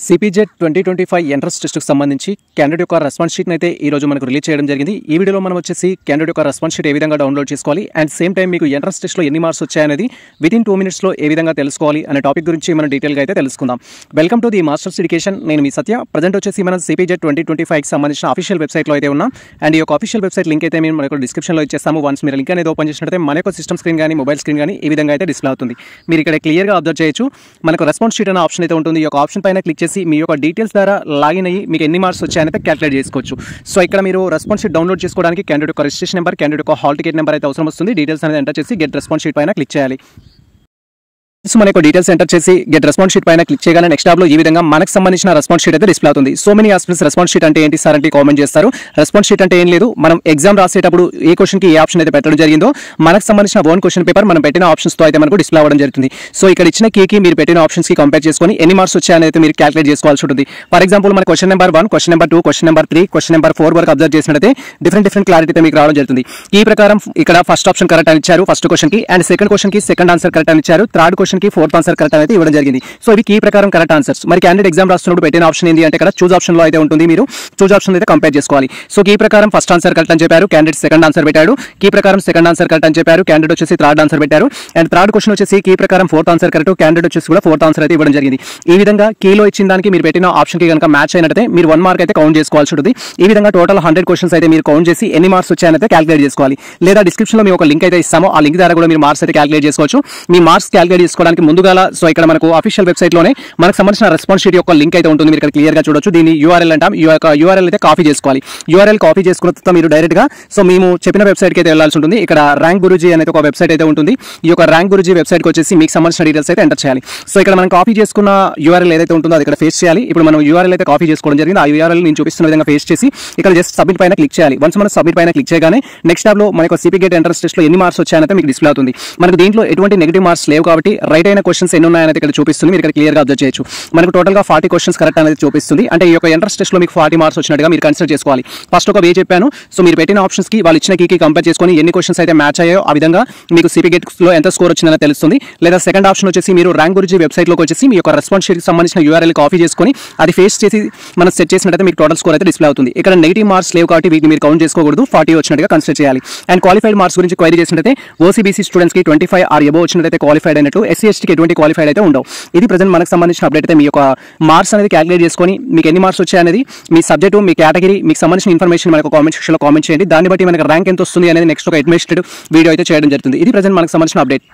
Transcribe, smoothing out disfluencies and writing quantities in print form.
CPZ 2025 entrance టెస్ట్‌కి సంబంధించి candidate యొక్క రెస్పాన్స్ షీట్‌ని అయితే ఈ రోజు మనకు రిలీజ్ చేయడం జరిగింది. ఈ వీడియోలో మనం వచ్చేసి క్యాండిడేట్ యొక్క రెస్పాన్స్ షీట్ ఏ విధంగా డౌన్లోడ్ చేసుకోవాలి అండ్ సేమ్ టైం మీకు ఎంట్రన్స్ టెస్ట్‌లో ఎన్ని మార్క్స్ వచ్చాయనేది వితిన్ 2 మినిట్స్‌లో ఏ విధంగా తెలుసుకోవాలి అనే టాపిక్ గురించి మనం డీటెయిల్‌గా అయితే తెలుసుకుందాం. Welcome to the masters education. నేను మీ సత్య. ప్రజెంట్ వచ్చేసి మనం సిపిజెడ్ 2025కి సంబంధించిన అఫీషియల్ వెబ్సైట్లో అయితే ఉన్నాం. అండ్ ఈ యొక్క అఫీషియల్ వెబ్సైట్ లింక్ అయితే మేము మనకు డిస్క్రిప్షన్లో ఇచ్చేస్తాము. వన్స్ మీరు లింక్ అనేది ఓపెన్ చేసినట్లయితే మన యొక్క సిస్టమ్ స్క్రీన్ కానీ మొబైల్ స్క్రీన్ కానీ ఈ విధంగా అయితే డిస్ప్లే అవుతుంది. మీరు ఇక్కడ క్లియర్గా అబ్జర్వ్ చేయొచ్చు. మనకు రెస్పాన్స్ షీట్ అనే ఆప్షన్ అయితే ఉంటుంది. ఈ యొక్క ఆప్షన్ పైన క్లిక్ చేసి మీ యొక్క డీటెయిల్స్ ద్వారా లాగిన్ అయ్యి మీకు ఎన్ని మార్క్స్ వచ్చాయనైతే క్యాలిక్యులేట్ చేసుకోవచ్చు. సో ఇక్కడ మీరు రెస్పాన్స్ షీట్ డౌన్లోడ్ చేసుకోవడానికి క్యాండిడేట్ యొక్క రిజిస్ట్రేషన్ నెంబర్, క్యాండిడేట్ యొక్క హాల్ టికెట్ నెంబర్ అయితే అవసరం వస్తుంది. డీటెయిల్స్ అనేది ఎంటర్ చేసి గెట్ రెస్పాన్స్ షీట్ పైన క్లిక్ చేయాలి. మనకు డీటెయిల్స్ ఎంటర్ చేసి గెట్ రెస్పాన్స్ షీట్ పైన క్లిక్ చేయగానే నెక్స్ట్ టాబ్లో ఈ విధంగా మనకు సంబంధించిన రెస్పాన్స్ షీట్ అయితే డిస్ప్లే అవుతుంది. So many aspirants response sheet అంటే ఏంటి సార్ అంటే కామెంట్ చేస్తారు. రెస్పాన్స్ షీట్ అంటే ఏం లేదు, మనం ఎగ్జామ్ రాసేటప్పుడు ఏ క్వశ్చన్కి ఏ ఆప్షన్ అయితే పెట్టడం జరిగిందో మనకు సంబంధించిన ఓన్ క్వశ్చన్ పేపర్ మనం పెట్టిన ఆప్షన్స్తో అయితే మనకు డిస్ప్లే అవ్వడం జరుగుతుంది. సో ఇక్కడ ఇచ్చిన కీకి మీరు పెట్టిన ఆప్షన్స్కి కంపేర్ చేసుకొని ఎన్ని మార్క్స్ వచ్చాయని అయితే మీరు క్యాలిక్యులేట్ చేసుకోవాల్సి ఉంటుంది. ఫర్ ఎగ్జాంపుల్ మన question number 1, question number 2, question number 3, question number 4 వరకు అబ్జర్వ్ చేసినట్లయితే డిఫరెంట్ క్లారిటీ అయితే మీకు రావడం జరుగుతుంది. ఈ ప్రకారం ఇక్కడ ఫస్ట్ ఆప్షన్ కరెక్ట్ అని ఇచ్చారు ఫస్ట్ క్వశ్చన్కి, అండ్ సెకండ్ క్వశ్చన్కి సెకండ్ ఆన్సర్ కరెక్ట్ అని ఇచ్చారు, థర్డ్ క్వశ్చన్కి ఫోర్త్ ఆన్సర్ కరెక్ట్ అయితే ఇవ్వడం జరిగింది. సో ఇవి కీ ప్రకారం కరెక్ట్ ఆన్సర్స్. మరి క్యాండిడేట్ ఎగ్జామ్ రాస్తున్నప్పుడు పెట్టిన ఆప్షన్ ఏంటి అంటే ఇక్కడ చూజ్ ఆప్షన్ లో అయితే ఉంటుంది. మీరు చూజ్ ఆప్షన్ అయితే కంపేర్ చేసుకోవాలి. సో కీ ప్రకారం ఫస్ట్ ఆన్సర్ కరెక్ట్ అని చెప్పారు, క్యాండిడేట్ సెకండ్ ఆన్సర్ పెట్టాడు. కీ ప్రకారం సెకండ్ ఆన్సర్ కరెక్ట్ అని చెప్పారు, క్యాండిడేట్ వచ్చేసి థర్డ్ ఆన్సర్ పెట్టారు. అండ్ థర్డ్ క్వశ్చన్ వచ్చేసి కీ ప్రకారం ఫోర్త్ ఆన్సర్ కరెక్ట్, క్యాండిడేట్ వచ్చేసి కూడా ఫోర్త్ ఆన్సర్ అయితే ఇవ్వడం జరిగింది. ఈ విధంగా కీలో ఇచ్చిన దానికి మీరు పెట్టిన ఆప్షన్ కి కనుక మ్యాచ్ అయినట్లయితే మీరు 1 మార్క్ అయితే కౌంట్ చేసుకోవాల్సి ఉంటుంది. ఈ విధంగా టోటల్ 100 క్వశ్చన్స్ అయితే మీరు కౌంట్ చేసి ఎన్ని మార్క్స్ వచ్చాయనైతే క్యాలిక్యులేట్ చేసుకోవాలి. లేదా డిస్క్రిప్షన్ లో మేము ఒక లింక్ అయితే ఇస్తామో ఆ లింక్ ద్వారా కూడా మీరు మార్క్స్ అయితే క్యాలిక్యులేట్ చేసుకోవచ్చు. మీ మార్క్స్ క్యాలిక్యులేట్ చేసుకోవడానికి ముందుగా సో ఇక్కడ మనకు అఫీషియల్ వెబ్సైట్ లోనే మనకు సంబంధించిన రెస్పాన్స్ షీట్ యొక్క లింక్ అయితే ఉంటుంది. మీరు ఇక్కడ క్లియర్ గా చూడొచ్చు. దీన్ని యూఆర్ఎల్ అంటాం. ఈ యొక్క యూఆర్ఎల్ అయితే కాపీ చేసుకోవాలి. యూఆర్ఎల్ కాపీ చేసుకున్న తర్వాత మీరు డైరెక్ట్ గా సో మేము చెప్పిన వెబ్సైట్ కి అయితే వెళ్ళాల్సి ఉంటుంది. ఇక్కడ ర్యాంక్ గురూజీ అనేది ఒక వెబ్సైట్ అయితే ఉంటుంది. ఈ యొక్క ర్యాంక్ గురూజీ వెబ్సైట్ కి వచ్చేసి మీకు సంబంధించిన డీటెయిల్స్ అయితే ఎంటర్ చేయాలి. సో ఇక్కడ మనం కాపీ చేసుకున్న యూఆర్ఎల్ ఏదైతే ఉంటుందో అది ఇక్కడ పేస్ట్ చేయాలి. ఇప్పుడు మనం యూఆర్ఎల్ అయితే కాపీ చేసుకోవడం జరిగింది. ఆ యూఆర్ఎల్ నేను చూపిస్తున్న విధంగా పేస్ట్ చేసి ఇక్కడ జస్ట్ సబ్మిట్ పైన క్లిక్ చేయాలి. వన్స్ మనం సబ్మిట్ పైన క్లిక్ చేయగానే నెక్స్ట్ టాబ్ లో మనకు సిపిగేట్ ఎంట్రన్స్ టెస్ట్ లో ఎన్ని మార్క్స్ వచ్చాయనైతే మీకు డిస్ప్లే అవుతుంది. మనకు దీంట్లో ఎటువంటి నెగిటివ్ మార్క్స్ లేవు కాబట్టి రైట్ అయిన క్వశ్చన్స్ ఎన్ని ఉన్నాయని ఇక్కడ చూపిస్తుంది. మీరు ఇక్కడ క్లియర్ గా అబ్జర్వ్ చేయొచ్చు. మనకు టోటల్ గా 40 క్వశ్చన్స్ కరెక్ట్ అనేది చూపిస్తుంది. అంటే ఈ యొక్క ఎంట్రన్స్ టెస్ట్ లో మీకు 40 మార్క్స్ వచ్చినట్టుగా మీరు కన్సిడర్ చేసుకోవాలి. ఫస్ట్ ఒక వే చెప్పాను. సో మీరు పెట్టిన ఆప్షన్స్ కి వాళ్ళు ఇచ్చిన కీకి కంపేర్ చేసుకొని ఎన్ని క్వశ్చన్స్ అయితే మ్యాచ్ అయ్యాయో ఆ విధంగా మీకు సిపిగేట్ లో ఎంత స్కోర్ వచ్చిందని తెలుస్తుంది. లేదా సెకండ్ ఆప్షన్ వచ్చేసి మీరు ర్యాంక్ గురించి వెబ్సైట్ లోకి వచ్చేసి మీ యొక్క రెస్పాన్స్ షీట్ కి సంబంధించిన యూఆర్ఎల్ కాపీ చేసుకొని అది ఫేస్ చేసి మనం సెట్ చేసినట్లయితే మీకు టోటల్ స్కోర్ అయితే డిస్ప్లే అవుతుంది. ఇక్కడ నెగిటివ్ మార్క్స్ లేవు కాబట్టి వీటిని మీరు కౌంట్ చేసుకోకూడదు. 40 వచ్చినట్టుగా కన్సిడర్ చేయాలి. అండ్ క్వాలిఫైడ్ మార్క్స్ గురించి క్వైరీ చేసినట్లయితే ఓసీబీసీ స్టూడెంట్స్ కి 25 ఆర్ అబోవ్ వచ్చినట్లయితే క్వాలిఫైడ్ అయినట్టు, ఎస్సీ ఎస్టీకి ఎటువంటి క్వాలిఫైడ్ అయితే ఉండవు. ఇది ప్రజెంట్ మనకు సంబంధించిన అప్డేట్ అయితే మీ యొక్క మార్క్స్ అనేది క్యాలిక్యులేట్ చేసుకొని మీకు ఎన్ని మార్క్స్ వచ్చాయనేది మీ సబ్జెక్టు, మీ కేటగిరీ, మీకు సంబంధించిన ఇన్ఫర్మేషన్ మనకు కామెంట్ సెక్షన్లో కామెంట్ చేయండి. దాన్ని బట్టి మనకు ర్యాంక్ ఎంత వస్తుంది అనేది నెక్స్ట్ ఒక అడ్మినిస్ట్రేటివ్ వీడియో అయితే చేయడం జరుగుతుంది. ఇది ప్రజెంట్ మనకు సంబంధించిన అప్డేట్.